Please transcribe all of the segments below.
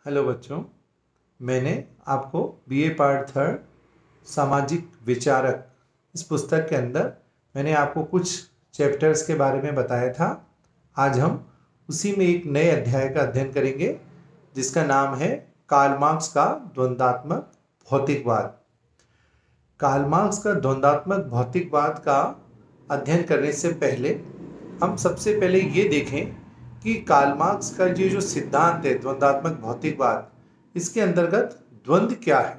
Hello बच्चों, मैंने आपको बीए पार्ट थर्ड सामाजिक विचारक इस पुस्तक के अंदर मैंने आपको कुछ चैप्टर्स के बारे में बताया था। आज हम उसी में एक नए अध्याय का अध्ययन करेंगे जिसका नाम है कार्ल मार्क्स का द्वंद्वात्मक भौतिकवाद। कार्ल मार्क्स का द्वंद्वात्मक भौतिकवाद का अध्ययन करने से पहले हम सबसे पहले ये देखें कि कार्ल मार्क्स का ये जो सिद्धांत है द्वंद्वात्मक भौतिकवाद, इसके अंतर्गत द्वंद्व क्या है।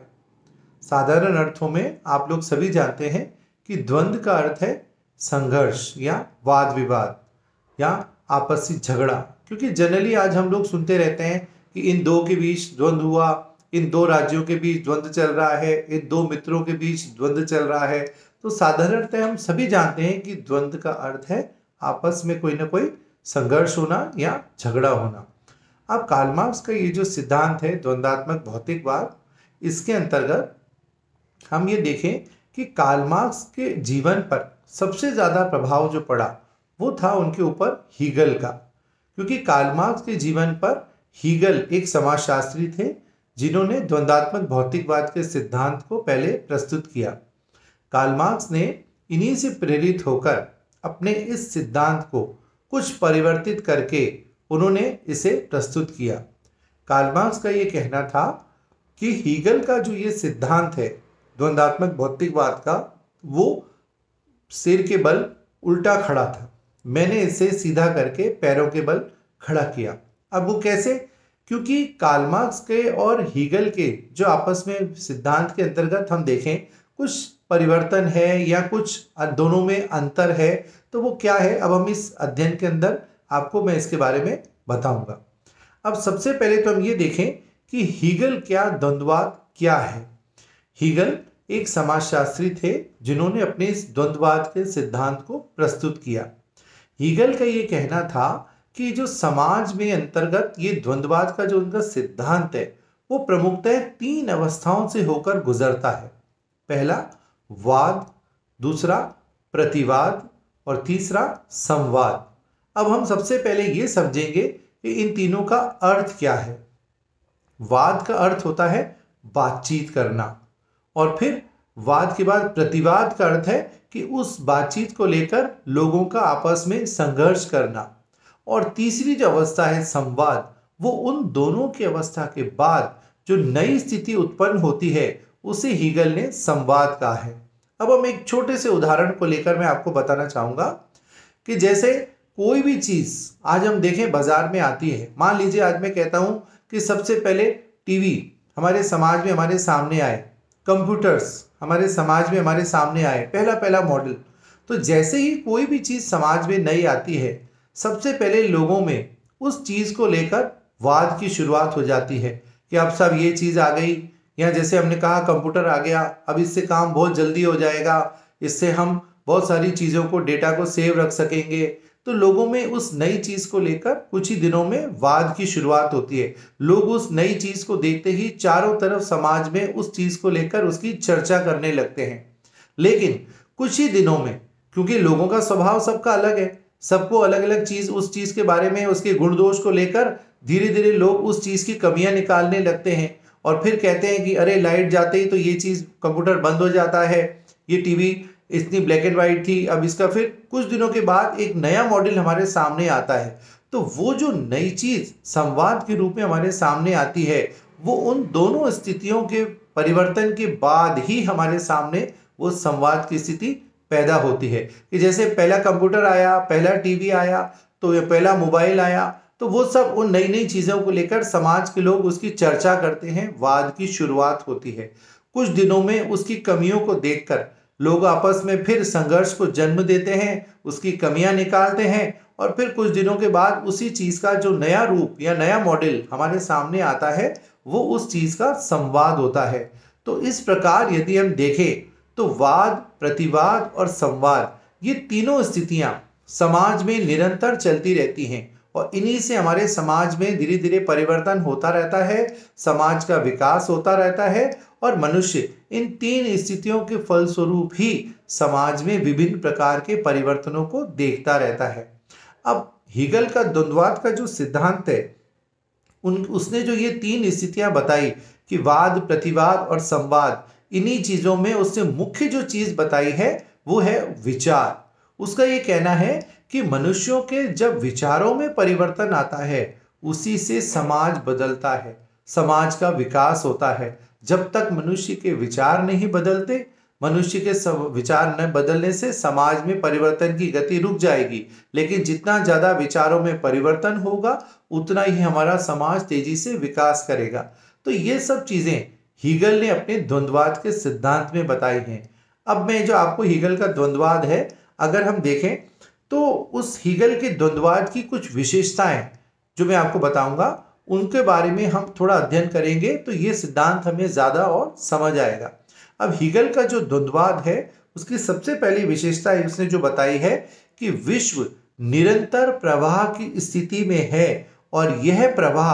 साधारण अर्थों में आप लोग सभी जानते हैं कि द्वंद्व का अर्थ है संघर्ष या वाद विवाद या आपसी झगड़ा। क्योंकि जनरली आज हम लोग सुनते रहते हैं कि इन दो के बीच द्वंद्व हुआ, इन दो राज्यों के बीच द्वंद्व चल रहा है, इन दो मित्रों के बीच द्वंद्व चल रहा है। तो साधारणतः हम सभी जानते हैं कि द्वंद्व का अर्थ है आपस में कोई ना कोई संघर्ष होना या झगड़ा होना। अब कार्ल मार्क्स का ये जो सिद्धांत है द्वंद्वात्मक भौतिकवाद, इसके अंतर्गत हम ये देखें कि कार्ल मार्क्स के जीवन पर सबसे ज़्यादा प्रभाव जो पड़ा वो था उनके ऊपर हीगल का। क्योंकि कार्ल मार्क्स के जीवन पर हीगल एक समाजशास्त्री थे जिन्होंने द्वंद्वात्मक भौतिकवाद के सिद्धांत को पहले प्रस्तुत किया। कार्ल मार्क्स ने इन्हीं से प्रेरित होकर अपने इस सिद्धांत को कुछ परिवर्तित करके उन्होंने इसे प्रस्तुत किया। कार्ल मार्क्स का ये कहना था कि हीगल का जो ये सिद्धांत है द्वंद्वात्मक भौतिकवाद का, वो सिर के बल उल्टा खड़ा था, मैंने इसे सीधा करके पैरों के बल खड़ा किया। अब वो कैसे? क्योंकि कार्ल मार्क्स के और हीगल के जो आपस में सिद्धांत के अंतर्गत हम देखें कुछ परिवर्तन है या कुछ दोनों में अंतर है, तो वो क्या है अब हम इस अध्ययन के अंदर आपको मैं इसके बारे में बताऊंगा। अब सबसे पहले तो हम ये देखें कि हीगल क्या, द्वंद्ववाद क्या है। हीगल एक समाजशास्त्री थे जिन्होंने अपने इस द्वंद्ववाद के सिद्धांत को प्रस्तुत किया। हीगल का ये कहना था कि जो समाज में अंतर्गत ये द्वंद्ववाद का जो उनका सिद्धांत है वो प्रमुखतः तीन अवस्थाओं से होकर गुजरता है। पहला वाद, दूसरा प्रतिवाद और तीसरा संवाद। अब हम सबसे पहले ये समझेंगे कि इन तीनों का अर्थ क्या है। वाद का अर्थ होता है बातचीत करना, और फिर वाद के बाद प्रतिवाद का अर्थ है कि उस बातचीत को लेकर लोगों का आपस में संघर्ष करना, और तीसरी जो अवस्था है संवाद, वो उन दोनों की अवस्था के बाद जो नई स्थिति उत्पन्न होती है उसे हीगल ने संवाद कहा है। अब हम एक छोटे से उदाहरण को लेकर मैं आपको बताना चाहूँगा कि जैसे कोई भी चीज़ आज हम देखें बाजार में आती है। मान लीजिए आज मैं कहता हूँ कि सबसे पहले टीवी हमारे समाज में हमारे सामने आए, कंप्यूटर्स हमारे समाज में हमारे सामने आए, पहला पहला मॉडल। तो जैसे ही कोई भी चीज़ समाज में नई आती है, सबसे पहले लोगों में उस चीज़ को लेकर वाद की शुरुआत हो जाती है कि अब सब ये चीज़ आ गई, या जैसे हमने कहा कंप्यूटर आ गया, अब इससे काम बहुत जल्दी हो जाएगा, इससे हम बहुत सारी चीज़ों को, डेटा को सेव रख सकेंगे। तो लोगों में उस नई चीज़ को लेकर कुछ ही दिनों में वाद की शुरुआत होती है। लोग उस नई चीज़ को देखते ही चारों तरफ समाज में उस चीज़ को लेकर उसकी चर्चा करने लगते हैं। लेकिन कुछ ही दिनों में, क्योंकि लोगों का स्वभाव सबका अलग है, सबको अलग अलग चीज़, उस चीज़ के बारे में, उसके गुण दोष को लेकर धीरे धीरे लोग उस चीज़ की कमियां निकालने लगते हैं, और फिर कहते हैं कि अरे लाइट जाते ही तो ये चीज़, कंप्यूटर बंद हो जाता है, ये टीवी इतनी ब्लैक एंड वाइट थी, अब इसका फिर कुछ दिनों के बाद एक नया मॉडल हमारे सामने आता है। तो वो जो नई चीज़ संवाद के रूप में हमारे सामने आती है, वो उन दोनों स्थितियों के परिवर्तन के बाद ही हमारे सामने वो संवाद की स्थिति पैदा होती है। कि जैसे पहला कंप्यूटर आया, पहला टीवी आया, तो पहला मोबाइल आया, तो वो सब उन नई नई चीज़ों को लेकर समाज के लोग उसकी चर्चा करते हैं, वाद की शुरुआत होती है। कुछ दिनों में उसकी कमियों को देखकर लोग आपस में फिर संघर्ष को जन्म देते हैं, उसकी कमियां निकालते हैं, और फिर कुछ दिनों के बाद उसी चीज़ का जो नया रूप या नया मॉडल हमारे सामने आता है वो उस चीज़ का संवाद होता है। तो इस प्रकार यदि हम देखें तो वाद, प्रतिवाद और संवाद, ये तीनों स्थितियां समाज में निरंतर चलती रहती हैं, और इन्हीं से हमारे समाज में धीरे धीरे परिवर्तन होता रहता है, समाज का विकास होता रहता है, और मनुष्य इन तीन स्थितियों के फलस्वरूप ही समाज में विभिन्न प्रकार के परिवर्तनों को देखता रहता है। अब हीगल का द्वंद्ववाद का जो सिद्धांत है उसने जो ये 3 स्थितियां बताई कि वाद, प्रतिवाद और संवाद, इन्हीं चीजों में उसने मुख्य जो चीज बताई है वो है विचार। उसका ये कहना है कि मनुष्यों के जब विचारों में परिवर्तन आता है उसी से समाज बदलता है, समाज का विकास होता है। जब तक मनुष्य के विचार नहीं बदलते, मनुष्य के विचार न बदलने से समाज में परिवर्तन की गति रुक जाएगी। लेकिन जितना ज्यादा विचारों में परिवर्तन होगा उतना ही हमारा समाज तेजी से विकास करेगा। तो ये सब चीजें हीगल ने अपने द्वंद्ववाद के सिद्धांत में बताई हैं। अब मैं जो आपको हीगल का द्वंद्ववाद है अगर हम देखें तो उस हीगल के द्वंद्ववाद की कुछ विशेषताएं जो मैं आपको बताऊंगा उनके बारे में हम थोड़ा अध्ययन करेंगे तो ये सिद्धांत हमें ज्यादा और समझ आएगा। अब हीगल का जो द्वंद्ववाद है उसकी सबसे पहली विशेषता उसने जो बताई है कि विश्व निरंतर प्रवाह की स्थिति में है और यह प्रवाह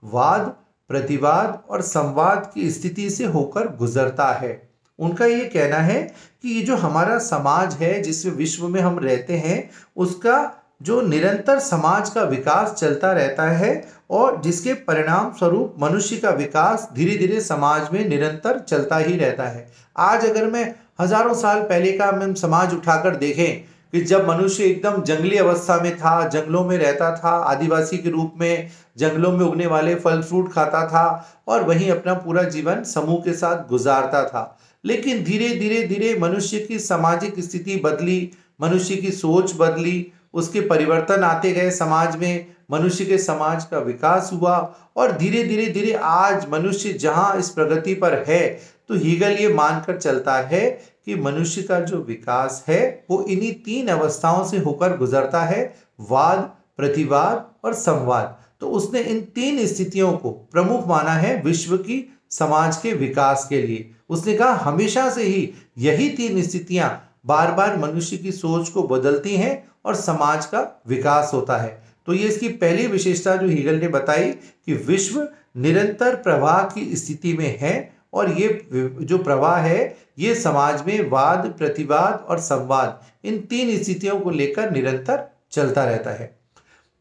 वाद, प्रतिवाद और संवाद की स्थिति से होकर गुजरता है। उनका ये कहना है कि ये जो हमारा समाज है, जिस विश्व में हम रहते हैं, उसका जो निरंतर समाज का विकास चलता रहता है और जिसके परिणाम स्वरूप मनुष्य का विकास धीरे धीरे समाज में निरंतर चलता ही रहता है। आज अगर मैं हजारों साल पहले का हम समाज उठाकर देखें कि जब मनुष्य एकदम जंगली अवस्था में था, जंगलों में रहता था, आदिवासी के रूप में जंगलों में उगने वाले फल फ्रूट खाता था और वहीं अपना पूरा जीवन समूह के साथ गुजारता था। लेकिन धीरे धीरे धीरे मनुष्य की सामाजिक स्थिति बदली, मनुष्य की सोच बदली, उसके परिवर्तन आते गए समाज में, मनुष्य के समाज का विकास हुआ और धीरे धीरे धीरे आज मनुष्य जहां इस प्रगति पर है तो हीगल ये मानकर चलता है कि मनुष्य का जो विकास है वो इन्हीं 3 अवस्थाओं से होकर गुजरता है, वाद, प्रतिवाद और संवाद। तो उसने इन 3 स्थितियों को प्रमुख माना है विश्व की समाज के विकास के लिए। उसने कहा हमेशा से ही यही 3 स्थितियां बार बार मनुष्य की सोच को बदलती हैं और समाज का विकास होता है। तो ये इसकी पहली विशेषता जो हीगल ने बताई कि विश्व निरंतर प्रवाह की स्थिति में है और ये जो प्रवाह है ये समाज में वाद, प्रतिवाद और संवाद, इन 3 स्थितियों को लेकर निरंतर चलता रहता है।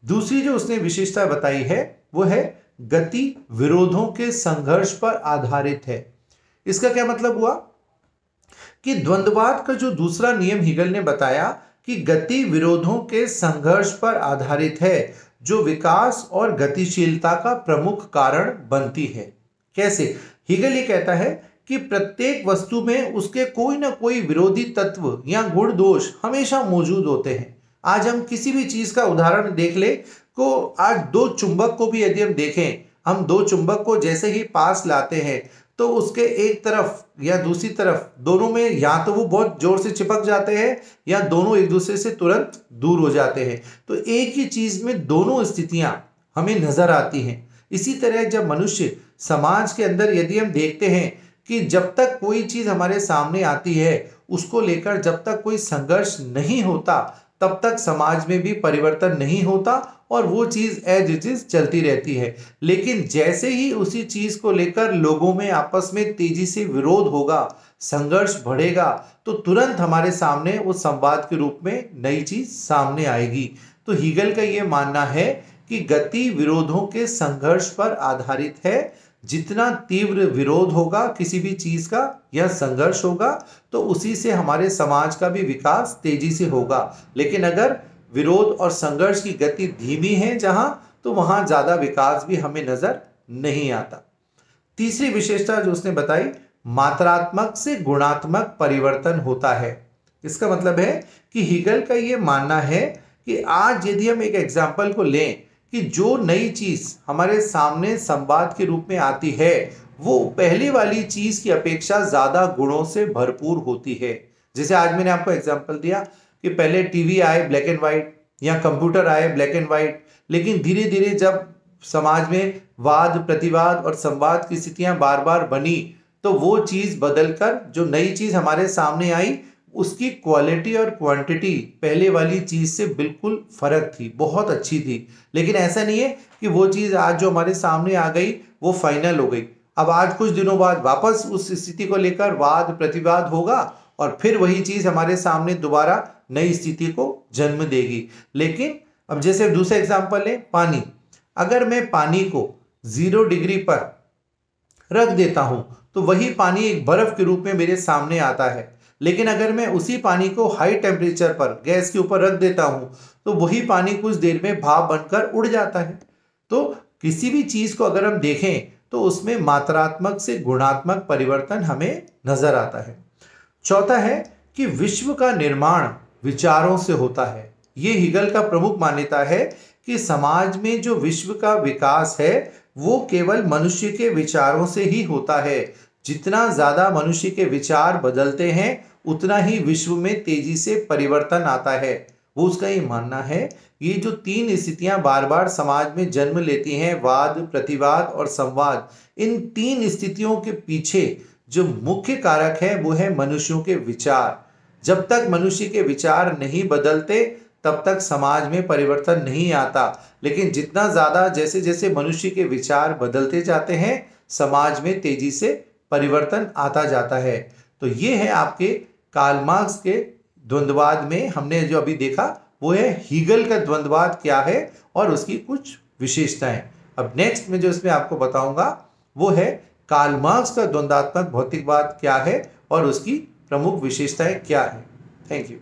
दूसरी जो उसने विशेषता बताई है वो है गति विरोधों के संघर्ष पर आधारित है। इसका क्या मतलब हुआ कि द्वंद्ववाद का जो दूसरा नियम हीगल ने बताया कि गति विरोधों के संघर्ष पर आधारित है जो विकास और गतिशीलता का प्रमुख कारण बनती है। कैसे? हीगल ये कहता है कि प्रत्येक वस्तु में उसके कोई ना कोई विरोधी तत्व या गुण दोष हमेशा मौजूद होते हैं। आज हम किसी भी चीज का उदाहरण देख ले को आज 2 चुंबक को भी यदि हम देखें, हम 2 चुंबक को जैसे ही पास लाते हैं तो उसके एक तरफ या दूसरी तरफ दोनों में या तो वो बहुत जोर से चिपक जाते हैं या दोनों एक दूसरे से तुरंत दूर हो जाते हैं। तो एक ही चीज में दोनों स्थितियां हमें नजर आती हैं। इसी तरह जब मनुष्य समाज के अंदर यदि हम देखते हैं कि जब तक कोई चीज हमारे सामने आती है उसको लेकर जब तक कोई संघर्ष नहीं होता तब तक समाज में भी परिवर्तन नहीं होता और वो चीज एज इट इज चलती रहती है। लेकिन जैसे ही उसी चीज को लेकर लोगों में आपस में तेजी से विरोध होगा, संघर्ष बढ़ेगा, तो तुरंत हमारे सामने वो संवाद के रूप में नई चीज सामने आएगी। तो हीगल का ये मानना है कि गति विरोधों के संघर्ष पर आधारित है। जितना तीव्र विरोध होगा किसी भी चीज का या संघर्ष होगा तो उसी से हमारे समाज का भी विकास तेजी से होगा। लेकिन अगर विरोध और संघर्ष की गति धीमी है जहां, तो वहां ज्यादा विकास भी हमें नजर नहीं आता। तीसरी विशेषता जो उसने बताई, मात्रात्मक से गुणात्मक परिवर्तन होता है। इसका मतलब है कि हीगल का ये मानना है कि आज यदि हम एक एग्जाम्पल को लें कि जो नई चीज हमारे सामने संवाद के रूप में आती है वो पहले वाली चीज की अपेक्षा ज्यादा गुणों से भरपूर होती है। जैसे आज मैंने आपको एग्जांपल दिया कि पहले टीवी आए ब्लैक एंड व्हाइट या कंप्यूटर आए ब्लैक एंड व्हाइट, लेकिन धीरे धीरे जब समाज में वाद, प्रतिवाद और संवाद की स्थितियां बार बार बनी तो वो चीज बदलकर जो नई चीज हमारे सामने आई उसकी क्वालिटी और क्वांटिटी पहले वाली चीज से बिल्कुल फर्क थी, बहुत अच्छी थी। लेकिन ऐसा नहीं है कि वो चीज आज जो हमारे सामने आ गई वो फाइनल हो गई। अब आज कुछ दिनों बाद वापस उस स्थिति को लेकर वाद प्रतिवाद होगा और फिर वही चीज हमारे सामने दोबारा नई स्थिति को जन्म देगी। लेकिन अब जैसे दूसरा एग्जांपल है पानी। अगर मैं पानी को 0 डिग्री पर रख देता हूं तो वही पानी एक बर्फ के रूप में मेरे सामने आता है। लेकिन अगर मैं उसी पानी को हाई टेम्परेचर पर गैस के ऊपर रख देता हूं तो वही पानी कुछ देर में भाप बनकर उड़ जाता है। तो किसी भी चीज को अगर हम देखें तो उसमें मात्रात्मक से गुणात्मक परिवर्तन हमें नजर आता है। चौथा है कि विश्व का निर्माण विचारों से होता है। ये हीगल का प्रमुख मान्यता है कि समाज में जो विश्व का विकास है वो केवल मनुष्य के विचारों से ही होता है। जितना ज्यादा मनुष्य के विचार बदलते हैं उतना ही विश्व में तेजी से परिवर्तन आता है। वो उसका ये मानना है ये जो 3 स्थितियां बार बार समाज में जन्म लेती हैं, वाद, प्रतिवाद और संवाद, इन 3 स्थितियों के पीछे जो मुख्य कारक है वो है मनुष्यों के विचार। जब तक मनुष्य के विचार नहीं बदलते तब तक समाज में परिवर्तन नहीं आता। लेकिन जितना ज्यादा जैसे जैसे मनुष्य के विचार बदलते जाते हैं समाज में तेजी से परिवर्तन आता जाता है। तो ये है आपके कार्ल मार्क्स के द्वंद्ववाद में हमने जो अभी देखा वो है हीगल का द्वंद्ववाद क्या है और उसकी कुछ विशेषताएं। अब नेक्स्ट में जो इसमें आपको बताऊंगा वो है कार्ल मार्क्स का द्वंद्वात्मक भौतिकवाद क्या है और उसकी प्रमुख विशेषताएं क्या है। Thank you.